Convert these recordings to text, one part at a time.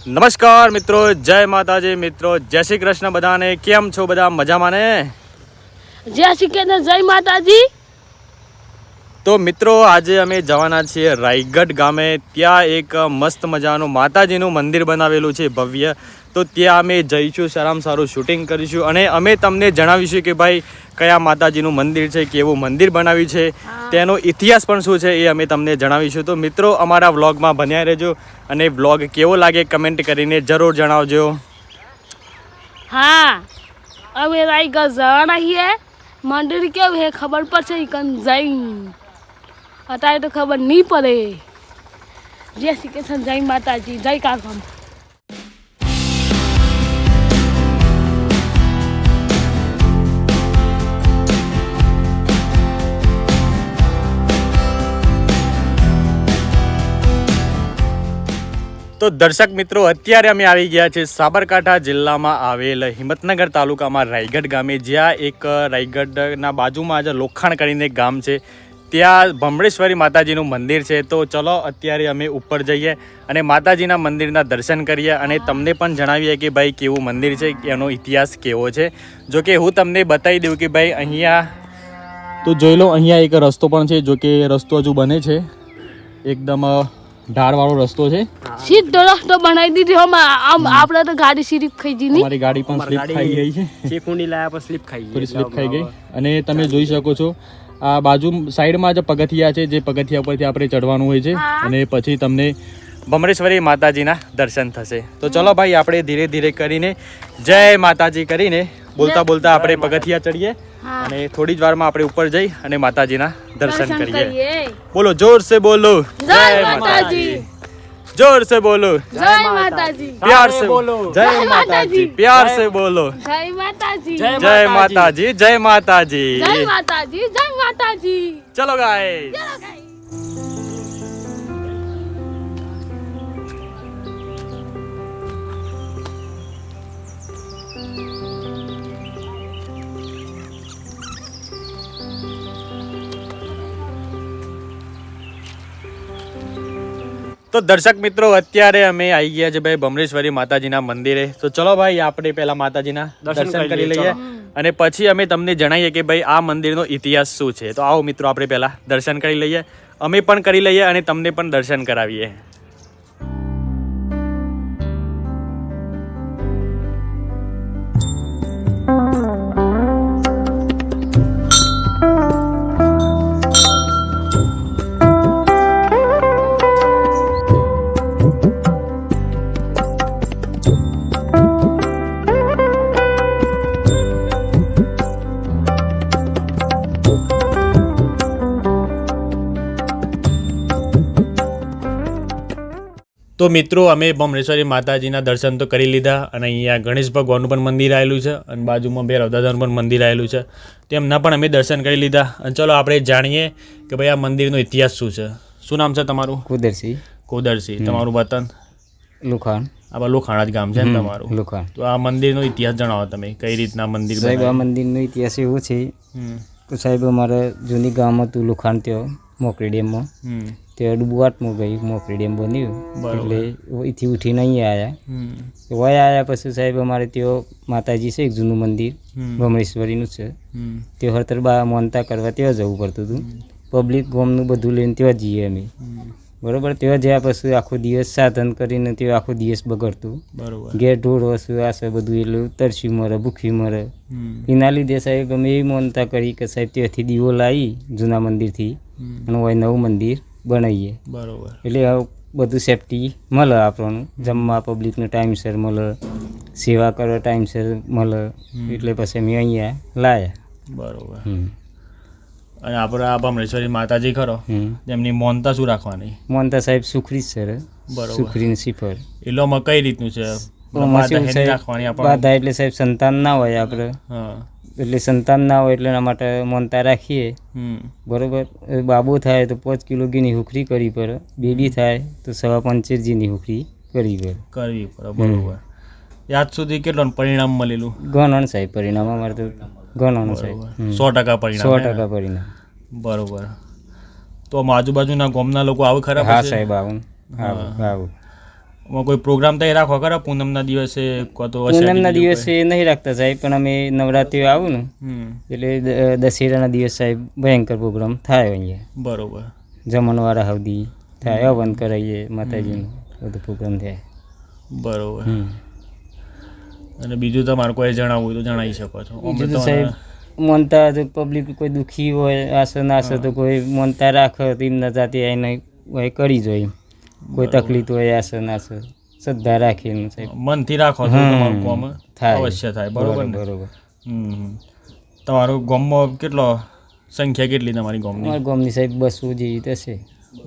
નમસ્કાર મિત્રો, જય માતાજી મિત્રો, જય શ્રી કૃષ્ણ બધાને. કેમ છો બધા? મજામાં ને? જય શ્રી કૃષ્ણ, જય માતાજી. તો મિત્રો આજે અમે જવાના છીએ રાયગઢ ગામે. ત્યાં એક મસ્ત મજાનું માતાજીનું મંદિર બનાવેલું છે ભવ્ય. તો ત્યાં અમે જઈશું, સારામાં સારું શૂટિંગ કરીશું અને અમે તમને જણાવીશું કે ભાઈ કયા માતાજીનું મંદિર છે, કેવું મંદિર બનાવ્યું છે, તેનો ઇતિહાસ પણ શું છે એ અમે તમને જણાવીશું. તો મિત્રો અમારા વ્લોગમાં બન્યા રહેજો અને વ્લોગ કેવો લાગે કમેન્ટ કરીને જરૂર જણાવજો. હા, અમે રાયગઢ જવાના છીએ. મંદિર કેવું હે ખબર પડશે કન જઈ, અત્યારે તો ખબર નહીં પડે. જય શ્રી કૃષ્ણ, જય માતાજી, જય કાકમ. તો દર્શક મિત્રો અત્યારે અમે આવી ગયા છે સાબરકાંઠા જિલ્લામાં આવેલ હિંમતનગર તાલુકામાં રાયગઢ ગામે, જ્યાં એક રાયગઢના બાજુમાં જ લોખાણ કરીને એક ગામ છે, ત્યાં ભમરેશ્વરી માતાજીનું મંદિર છે. તો ચલો અત્યારે અમે ઉપર જઈએ અને માતાજીના મંદિરના દર્શન કરીએ અને તમને પણ જણાવીએ કે ભાઈ કેવું મંદિર છે, એનો ઇતિહાસ કેવો છે. જો કે હું તમને બતાવી દઉં કે ભાઈ અહીંયા તો જોઈ લો, અહીંયા એક રસ્તો પણ છે. જો કે રસ્તો હજુ બને છે, એકદમ ઢાળવાળો રસ્તો છે. સીધો રસ્તો બનાવી દીધો. આપણે તો ગાડી સ્લીપ ખાઈ ગઈ. અમારી ગાડી પણ સ્લીપ ખાઈ ગઈ છે. ચીકુંડી લાયા પર સ્લીપ ખાઈ થોડી સ્લીપ ખાઈ ગઈ. અને તમે જોઈ શકો છો આ બાજુ સાઈડમાં જ પગથિયા છે, જે પગથિયા ઉપરથી આપણે ચડવાનું હોય છે અને પછી તમને ભમરેશ્વરી માતાજીના દર્શન થશે. તો ચલો ભાઈ આપણે ધીરે ધીરે કરીને જય માતાજી કરીને બોલતા બોલતા આપણે પગથિયા ચડીએ અને થોડી જ વારમાં આપણે ઉપર જઈ અને માતાજીના દર્શન કરીએ. બોલો, જોર સે બોલો જય માતાજી, जोर से बोलो જય માતાજી, प्यार से बोलो जय माताजी, प्यार से बोलो જય માતાજી, जय माताजी, जय माताजी, જય માતાજી, જય માતાજી. चलो गाइस. ચલો ગાઈ. તો દર્શક મિત્રો અત્યારે અમે આવી ગયા છે ભાઈ ભમરેશ્વરી માતાજીના મંદિરે. તો ચલો ભાઈ આપણે પહેલા માતાજીના દર્શન કરી લઈએ અને પછી અમે તમને જણાવીએ કે ભાઈ આ મંદિરનો ઇતિહાસ શું છે. તો આવો મિત્રો આપણે પહેલા દર્શન કરી લઈએ, અમે પણ કરી લઈએ અને તમને પણ દર્શન કરાવીએ. તો મિત્રો અમે ભમરેશ્વરી માતાજીના દર્શન તો કરી લીધા અને અહીંયા ગણેશ ભગવાનનું પણ મંદિર આવેલું છે અને બાજુમાં બે રવદાદાનું પણ મંદિર આવેલું છે. તેમના પણ અમે દર્શન કરી લીધા અને ચલો આપણે જાણીએ કે ભાઈ આ મંદિરનો ઇતિહાસ શું છે. શું નામ છે તમારું? કુદરસી. કોદરસિંહ. તમારું વતન? લુખાણ. આ લોખાણા જ ગામ છે ને તમારું? લુખાણ. તો આ મંદિરનો ઇતિહાસ જણાવો તમે, કઈ રીતના મંદિર સાહેબ, આ બનાવ્યું? મંદિરનો ઇતિહાસ એવો છે કે સાહેબ અમારે જૂની ગામ હતું લુખાણ, ત્યાં મોકરી ડેમમાં, ત્યાં ડુબવાટમાં ગયું, મોકરી ડેમ બન્યું એટલે અહીંથી ઉઠીને અહીંયા આવ્યા. વયા આવ્યા પછી સાહેબ અમારે ત્યાં માતાજી છે એક જૂનું મંદિર, ભમરેશ્વરીનું છે. તે હરતર બા માનતા કરવા ત્યાં જવું પડતું હતું. પબ્લિક ગોમનું બધું લઈને ત્યાં જઈએ અમે, બરાબર. ત્યાં જ્યાં પછી આખો દિવસ સાધન કરીને ત્યાં આખો દિવસ બગડતું. બરોબર. ઘેર ઢોર વસ્તુ આ છે બધું, એટલે તરસી મરે, ભૂખી મરે. એના લીધે સાહેબ અમે એવી માનતા કરી કે સાહેબ ત્યાંથી દીવો લાવી જૂના મંદિરથી અને હોય નવું મંદિર બનાવીએ. બરોબર. એટલે બધું સેફટી મળે આપણને, જમવા પબ્લિકને ટાઈમસર મળે, સેવા કરવા ટાઈમસર મળે. એટલે પછી અમે અહીંયા લાવ્યા. બરોબર. અને આપણે આ ભમરેશ્વરી માતાજી ખરો, એમની મોનતા શું રાખવાની? માનતા સાહેબ સુખરી જ છે. બરોબર. સુખરીને સિફર એલોમાં કઈ રીતનું છે? રાખવાની આપણે? બાધા એટલે સાહેબ સંતાન ના હોય આપણે, હા, એટલે સંતાન ના હોય એટલે એના માટે માનતા રાખીએ. બરોબર. બાબો થાય તો 5 કિલો ઘીની હુખરી કરવી પડે, બેબી થાય તો 5.25 જીની હુખરી કરવી પડે. બરોબર. આજ સુધી કેટલું પરિણામ મળેલું? ઘણું સાહેબ પરિણામ અમારે તો ઘણું સાહેબ. 100% પરિણામ. 100% પરિણામ. બરોબર. તો આજુબાજુના ગામના લોકો આવે ખરા? હા સાહેબ, આવું આવું. કોઈ પ્રોગ્રામ તઈ રાખો ખરા પૂનમના દિવસે કો તો પૂનમના દિવસે નહીં રાખતા સાહેબ, પણ અમે નવરાત્રિ આવું ને એટલે દશેરાના દિવસ સાહેબ ભયંકર પ્રોગ્રામ થાય અહીંયા. બરોબર. જમણવાળા હવદી થાય, હવન કરાવીએ માતાજીનું, બધું પ્રોગ્રામ થાય. બરોબર. અને બીજું તમારે કોઈ જણાવવું હોય તો જણાવી શકો છો. બીજું તો સાહેબ માનતા તો પબ્લિક કોઈ દુઃખી હોય, આશા નાશે તો કોઈ માનતા રાખે તો એમના જાતે આવીને હોય કરી જોઈએ. કોઈ તકલીફ હોય, આશા નાશે શ્રદ્ધા રાખીને સાહેબ મનથી રાખો તો તમારું કામ થાય, અવશ્ય થાય. બરોબર ને? બરોબર. તમારું ગામમાં કેટલો સંખ્યા કેટલી તમારી ગામની? અમારા ગામની સાહેબ 200 જેવી થશે.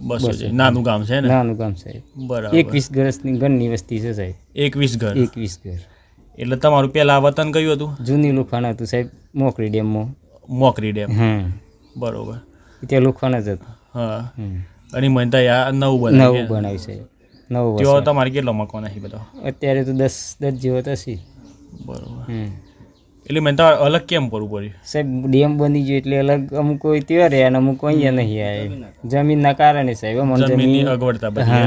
200 છે. નાનું ગામ છે ને? નાનું ગામ સાહેબ. બરાબર. 21 ઘરની વસ્તી છે સાહેબ. 21 ઘર. 21 ઘર. એટલે તમારું પેલા વતન કયું હતું? જૂની લુખાણ હતું સાહેબ, મોકરી ડેમમાં. મોકરી ડેમ. બરોબર. ત્યાં લુખાણ જ હતું. હા. અને મને આ નવું બનાવ્યું સાહેબ. નવું. ત્યાં તમારે કેટલો મકાન છે બધો? અત્યારે તો 10 જેવો થશે. બરોબર. એટલે મને તો અલગ કેમ કરવું પડ્યું સાહેબ? ડેમ બની ગયો એટલે અલગ અમુક કોઈ ત્યાં રહે અને અમુક અહીંયા નહીં આવે. જમીનના કારણે સાહેબ. અમને જમીનની અગવડતા બધી.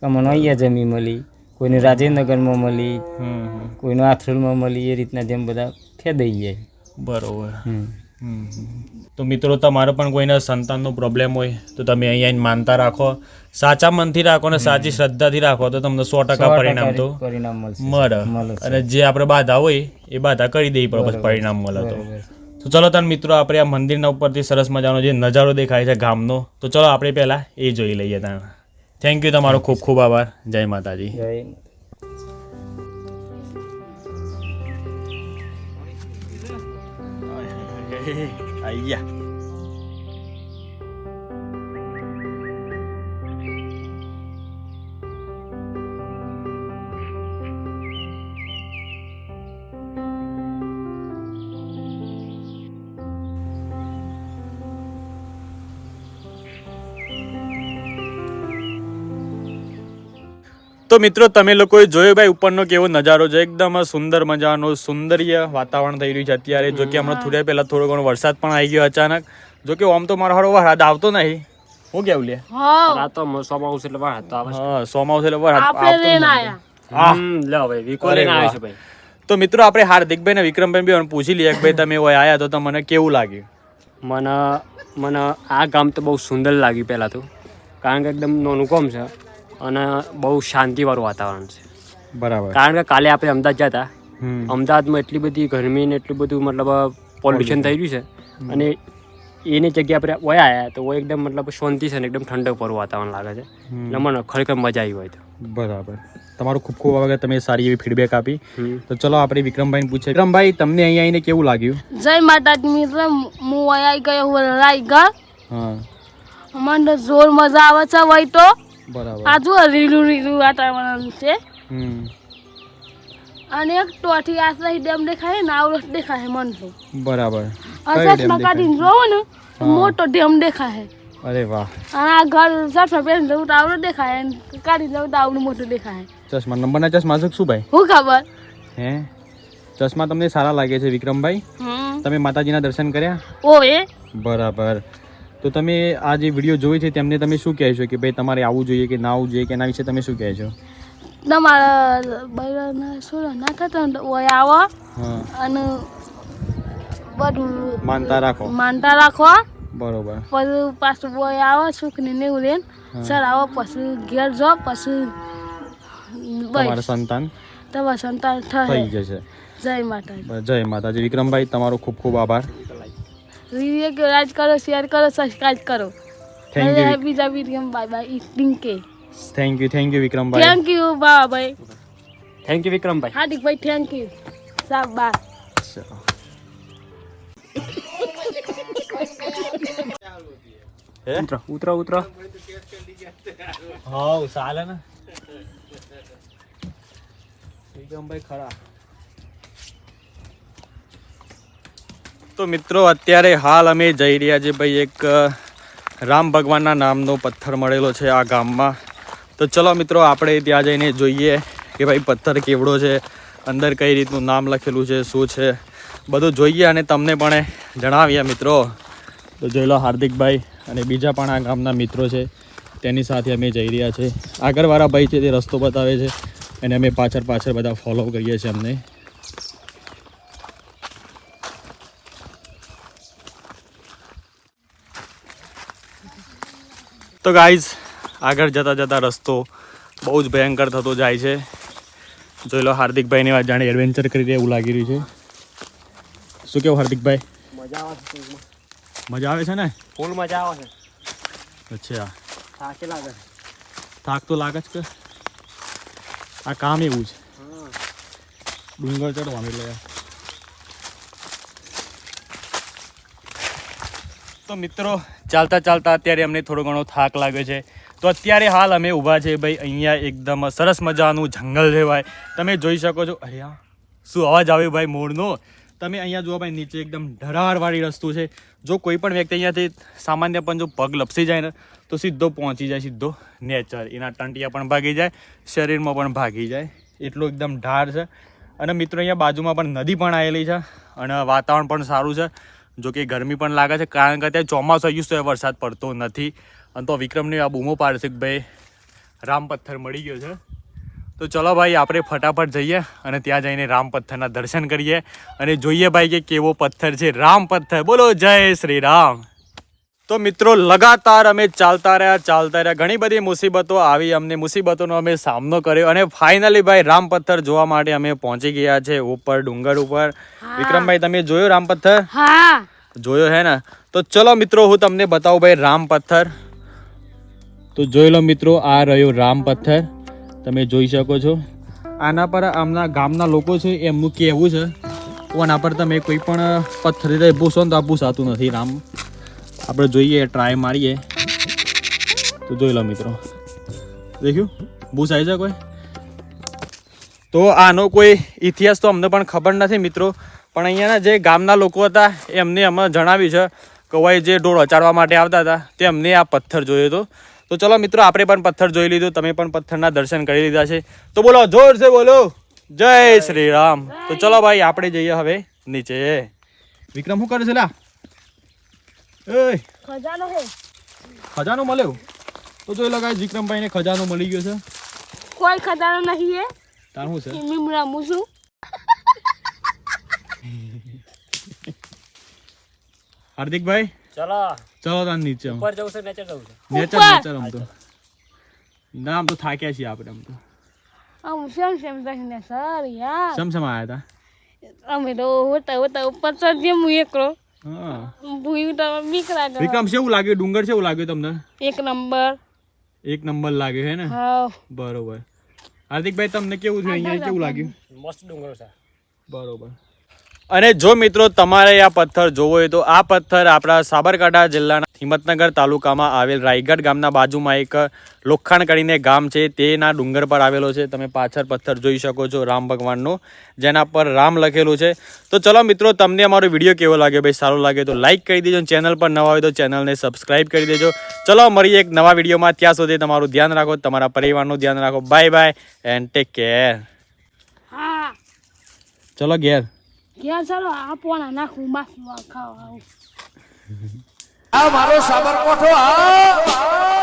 અમને અહીંયા જમીન મળી, કોઈને રાજેન્દ્રનગરમાં મળી, કોઈને આથરોલમાં મળી, એ રીતના જેમ બધા ખેદાઈ જાય. બરોબર. તો મિત્રો તમારે પણ કોઈને સંતાનનો પ્રોબ્લેમ હોય તો તમે અહીંયા આવીને માનતા રાખો, સાચા મનથી રાખો ને સાચી શ્રદ્ધાથી રાખો તો તમને 100% પરિણામ તો મળે. અને જે આપણે બાધા હોય એ બાધા કરી દઈએ પણ પરિણામ મળે. તો ચલો તાર મિત્રો, આપણે આ મંદિરના ઉપરથી સરસ મજાનો જે નજારો દેખાય છે ગામનો, તો ચલો આપણે પહેલાં એ જોઈ લઈએ. ત્યાં થેન્ક યુ, તમારો ખૂબ ખૂબ આભાર. જય માતાજી. આયા તો મિત્રો તમે લોકોએ જોયો ભાઈ ઉપરનો કેવો નજારો છે, એકદમ સુંદર મજાનો સૌંદર્ય વાતાવરણ થઈ રહ્યું છે અત્યારે. જો કે હમણાં થોડા પહેલા થોડો ઘણો વરસાદ પણ આવી ગયો અચાનક. જો કે આમ તો મારો હારો વરસાદ આવતો નહીં. હું કેવું લે? હા, સોમાવસ એટલે વરસાદ આવે. હા, સોમાવસ એટલે વરસાદ આપણે રેન આયા. લે ભાઈ વિકો લઈને આવ્યો છે ભાઈ. તો મિત્રો આપણે હાર્દિકભાઈ ને વિક્રમભાઈ બી પૂછી લઈએ કે ભાઈ તમે ઓય આયા તો તમને કેવું લાગ્યું? મને આ ગામ તો બહુ સુંદર લાગ્યું પહેલાં તો, કારણ કે એકદમ નાનું ગામ છે અને બહુ શાંતિવાળું વાતાવરણ છે. બરાબર. કારણ કે કાલે આપણે અમદાવાદ ગયા હતા, અમદાવાદમાં એટલી બધી ગરમી ને એટલું બધું મતલબ પોલ્યુશન થઈ રહ્યું છે, અને એની જગ્યાએ આપણે ઓયા આવ્યા તો એકદમ મતલબ શાંતિ છે ને એકદમ ઠંડક વાળું વાતાવરણ લાગે છે. એટલે મને ખરેખર મજા આવી હોય તો. બરાબર. તમારું ખૂબ ખૂબ આભાર, તમે સારી એવી ફીડબેક આપી. તો ચલો આપણે વિક્રમભાઈને પૂછીએ. વિક્રમભાઈ, તમને અહીંયા આવીને કેવું લાગ્યું? જય માતાજી મિત્ર, હું આવી ગયો રાયગઢ. હા, મને જોર મજા આવે છે ભાઈ. તો બરાબર. આ જો લીલું વાતાવરણ છે, અને એક ટોથી આસરા ડેમ દેખાય ને આવડત દેખાય મન તો. બરાબર. ચશ્મા કાઢીને જોવો ને મોટો ડેમ દેખાય. અરે વાહ. અને આ ઘર ચશ્મા પહેરીને જવું તો આવડત દેખાય, કાઢી જવું તો આવડું મોટું દેખાય. ચશ્મા નંબરના ચશ્મા છે શું ભાઈ? હું ખબર. હે, ચશ્મા તમને સારા લાગે છે વિક્રમભાઈ? તમે માતાજીના દર્શન કર્યા? ઓએ. બરાબર. તો તમે આ જે વિડીયો જોઈ છે તેમને તમે શું કહેશો કે ભાઈ તમારે આવવું જોઈએ કે ના આવવું જોઈએ, કે એના વિશે તમે શું કહેશો? તમારા બૈરાના સોળા ના થતા ને ઓય આવો અને બધું માનતા રાખો. માનતા રાખો. બરોબર. પછી પાછું ઓય આવો સુખની નેવું લેન સર આવો, પછી ઘેર જાઓ, પછી તમારા સંતાન થઈ જશે. જય માતાજી. જય માતાજી. વિક્રમભાઈ, તમારો ખૂબ ખૂબ આભાર. વિડીયો લાઈક કરો, શેર કરો, સબસ્ક્રાઇબ કરો. Thank you. બીજા વિડીયો બાય બાય. ટિંકે. Thank you Vikrambhai. Thank you બાબાઈ. Thank you Vikrambhai. Hardikbhai thank you. સાબ બાય. ઉતરો. હા, ચાલે ને વિક્રમભાઈ ખરા. તો મિત્રો અત્યારે હાલ અમે જઈ રહ્યા છીએ ભાઈ, એક રામ ભગવાનના નામનો પથ્થર મળેલો છે આ ગામમાં. તો ચલો મિત્રો આપણે ત્યાં જઈને જોઈએ કે ભાઈ પથ્થર કેવડો છે, અંદર કઈ રીતનું નામ લખેલું છે, શું છે, બધું જોઈએ અને તમને પણ જણાવીએ મિત્રો. તો જોઈ લો હાર્દિકભાઈ અને બીજા પણ આ ગામના મિત્રો છે તેની સાથે અમે જઈ રહ્યા છે. આગળવાળા ભાઈ છે તે રસ્તો બતાવે છે અને અમે પાછળ બધા ફોલો કરીએ છીએ અમને. તો ગાઈઝ આગળ જતા રસ્તો બહુ જ ભયંકર થતો જાય છે. જોઈ લો હાર્દિકભાઈને વાત જાણે એડવેન્ચર કરી રહ્યા એવું લાગી રહ્યું છે. શું કેવું હાર્દિકભાઈ? મજા આવે છે ને? ફૂલ મજા આવે છે. અચ્છા, થાકે લાગે છે. થાક તો લાગે જ કે આ કામ એવું છે. ડુંગર ચડવાનું એટલે. તો મિત્રો ચાલતા અત્યારે અમને થોડો ઘણો થાક લાગ્યો છે. તો અત્યારે હાલ અમે ઊભા છે ભાઈ અહીંયા એકદમ સરસ મજાનું જંગલ છે ભાઈ. તમે જોઈ શકો છો. અરે હા, શું અવાજ આવ્યો ભાઈ મોરનો. તમે અહીંયા જુઓ ભાઈ, નીચે એકદમ ઢળાળવાળી રસ્તો છે. જો કોઈ પણ વ્યક્તિ અહીંયાથી સામાન્ય પણ જો પગ લપસી જાય ને તો સીધો પહોંચી જાય સીધો નેચર. એના ટંટિયા પણ ભાગી જાય, શરીરમાં પણ ભાગી જાય, એટલું એકદમ ઢાળ છે. અને મિત્રો અહીંયા બાજુમાં પણ નદી પણ આવેલી છે અને વાતાવરણ પણ સારું છે. જો કે ગરમી પણ લાગે છે કારણ કે અત્યારે ચોમાસું આવ્યું છે, વરસાદ પડતો નથી. અને તો વિક્રમને આ બૂમો પાડશે કે ભાઈ રામ પથ્થર મળી ગયો છે. તો ચલો ભાઈ આપણે ફટાફટ જઈએ અને ત્યાં જઈને રામ પથ્થરના દર્શન કરીએ અને જોઈએ ભાઈ કે કેવો પથ્થર છે રામ પથ્થર. બોલો જય શ્રી રામ. તો મિત્રો લગાતાર અમે ચાલતા રહ્યા. ઘણી બધી મુસીબતો આવી, અમને મુસીબતોનો અમે સામનો કર્યો અને ફાઇનલી ભાઈ રામ પથ્થર જોવા માટે અમે પહોંચી ગયા છે ઉપર ડુંગર ઉપર. વિક્રમભાઈ તમે જોયો રામ પથ્થર? હા જોયો હે ને? તો ચલો મિત્રો હું તમને બતાવું ભાઈ રામ પથ્થર. તો જોઈ લો મિત્રો, આ રહ્યો રામ પથ્થર. તમે જોઈ શકો છો. આના પર આમના ગામના લોકો છે એમનું કહેવું છે આના પર તમે કોઈ પણ પથ્થર ભૂસો ને તો આ ભૂસાતું નથી રામ. આપણે જોઈએ, ટ્રાય મારીએ તો જોઈ લો મિત્રો, દેખ્યું ભૂસાઈ છે કોઈ? તો આનો કોઈ ઇતિહાસ તો અમને પણ ખબર નથી મિત્રો, પણ અહીંયાના જે ગામના લોકો હતા એમને અમને જણાવ્યું છે કે ભાઈ જે ઢોળ અચાડવા માટે આવતા હતા તેમને આ પથ્થર જોયો હતો. તો ચલો મિત્રો આપણે પણ પથ્થર જોઈ લીધું, તમે પણ પથ્થરના દર્શન કરી લીધા છે. તો બોલો જોર છે બોલો જય શ્રી રામ. તો ચલો ભાઈ આપણે જઈએ હવે નીચે. વિક્રમ શું કરે છે લા? એ ખજાનો હે. ખજાનો મળ્યો? તો જોઈ લો ગાઈસ વિક્રમભાઈને ખજાનો મળી ગયો છે. કોઈ ખજાનો નહીં હે. તાર શું છે? હું રમું છું. હાર્દિકભાઈ ચલો ચલો તાર નીચે. ઉપર જવું છે, નેચર જવું છે. નેચર આમ તો ના, આમ તો થાક્યા છીએ આપણે. આમ તો આમ સેમ ને સર યાર. સમસમ આવ્યા અમે તો હોતા ઉપર ચડીએ હું એકલો. હતા. ભૂયું તો બીક લાગે. વિક્રમ કેવું લાગ્યું? ડુંગર કેવું લાગ્યું તમને? એક નંબર. એક નંબર લાગ્યો હે ને? હા બરોબર. હાર્દિકભાઈ તમને કેવું થયું? અહીંયા કેવું લાગ્યું? મસ્ત ડુંગર છે. બરોબર. અને જો મિત્રો તમારે આ પથ્થર જોવો હોય તો આ પથ્થર આપણા સાબરકાંઠા જિલ્લાના હિંમતનગર તાલુકામાં આવેલ રાયગઢ ગામના બાજુમાં એક લોખાણ કરીને ગામ છે તેના ડુંગર પર આવેલો છે. તમે પાછળ પથ્થર જોઈ શકો છો રામ ભગવાનનો, જેના પર રામ લખેલું છે. તો ચલો મિત્રો તમને અમારો વિડીયો કેવો લાગ્યો? ભાઈ સારો લાગે તો લાઈક કરી દેજો, ચેનલ પર નવા હોય તો ચેનલને સબસ્ક્રાઈબ કરી દેજો. ચલો મળીએ એક નવા વિડીયોમાં. ત્યાં સુધી તમારું ધ્યાન રાખો, તમારા પરિવારનું ધ્યાન રાખો. Bye bye and take care. હા ચલો ઘેર. ક્યાં ચાલો આપવાના નાખું માસું ખાવા આવું. આ મારો સાબરકોઠો આ